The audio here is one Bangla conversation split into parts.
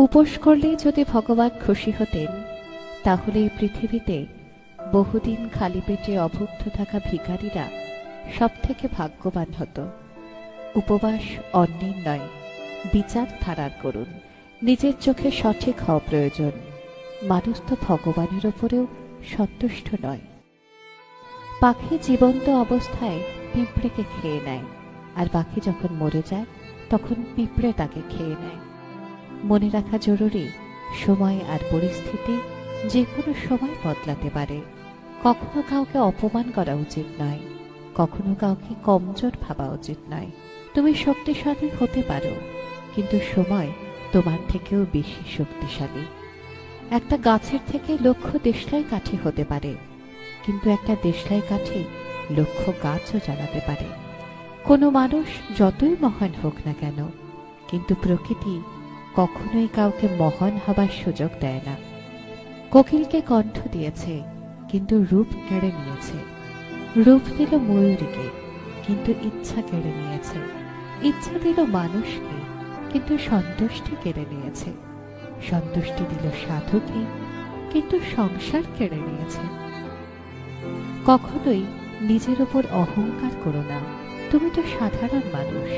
উপোস করলেই যদি ভগবান খুশি হতেন, তাহলে এই পৃথিবীতে বহুদিন খালি পেটে অভুক্ত থাকা ভিখারীরা সব থেকে ভাগ্যবান হতো। উপবাস অন্যের নয়, বিচার ধারার করুন। নিজের চোখে সঠিক হওয়া প্রয়োজন। মানুষ তো ভগবানের ওপরেও সন্তুষ্ট নয়। পাখি জীবন্ত অবস্থায় পিঁপড়েকে খেয়ে নেয়, আর পাখি যখন মরে যায় তখন পিঁপড়ে তাকে খেয়ে নেয়। মনে রাখা জরুরি, সময় আর পরিস্থিতি যে কোনো সময় বদলাতে পারে। কখনো কাউকে অপমান করা উচিত নয়, কখনো কাউকে কমজোর ভাবা উচিত নয়। তুমি শক্তিশালী হতে পারো, কিন্তু সময় তোমার থেকেও বেশি শক্তিশালী। একটা গাছের থেকে লক্ষ দেশলাই কাঠি হতে পারে, কিন্তু একটা দেশলাই কাঠি লক্ষ গাছও জ্বালাতে পারে। কোনো মানুষ যতই মহান হোক না কেন, কিন্তু প্রকৃতি কখনোই কাউকে মহান হবার সুযোগ দেয় না। কোকিলকে কণ্ঠ দিয়েছে, কিন্তু রূপ কেড়ে নিয়েছে। রূপ দিল ময়ূরীকে, কিন্তু ইচ্ছা কেড়ে নিয়েছে। ইচ্ছা দিল মানুষকে, কিন্তু সন্তুষ্টি কেড়ে নিয়েছে। সন্তুষ্টি দিল সাধুকে, কিন্তু সংসার কেড়ে নিয়েছে। কখনোই নিজের উপর অহংকার করো না, তুমি তো সাধারণ মানুষ।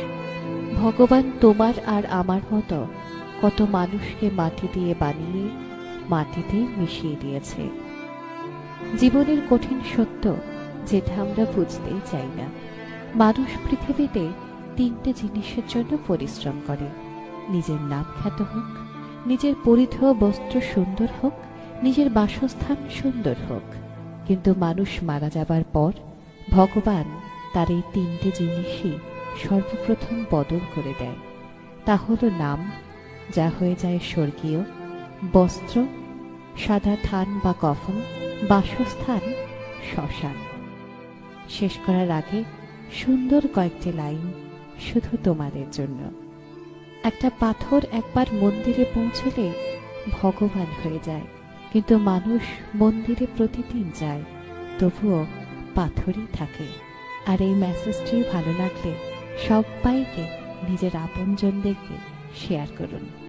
ভগবান তোমার আর আমার মতো কত মানুষকে মাটি দিয়ে বানিয়ে মাটিতেই মিশিয়ে দিয়েছে। জীবনের কঠিন সত্য, যেটা আমরা বুঝতেই চাই না। মানুষ পৃথিবীতে তিনটে জিনিসের জন্য পরিশ্রম করে: নিজের নাম খ্যাত হোক, নিজের পরিধেয় বস্ত্র সুন্দর হোক, নিজের বাসস্থান সুন্দর হোক। কিন্তু মানুষ মারা যাবার পর ভগবান তার এই তিনটে জিনিসই সর্বপ্রথম বদল করে দেয়। তা হলো নাম, যা হয়ে যায় স্বর্গীয়; বস্ত্র, সাদা থান বা কফন; বাসস্থান, শ্মশান। শেষ করার আগে সুন্দর কয়েকটি লাইন শুধু তোমাদের জন্য। একটা পাথর একবার মন্দিরে পৌঁছলে ভগবান হয়ে যায়, কিন্তু মানুষ মন্দিরে প্রতিদিন যায়, তবুও পাথরই থাকে। আর এই মেসেজটি ভালো লাগলে সবাইকে, নিজের আপনজনদেরকে শেয়ার করুন।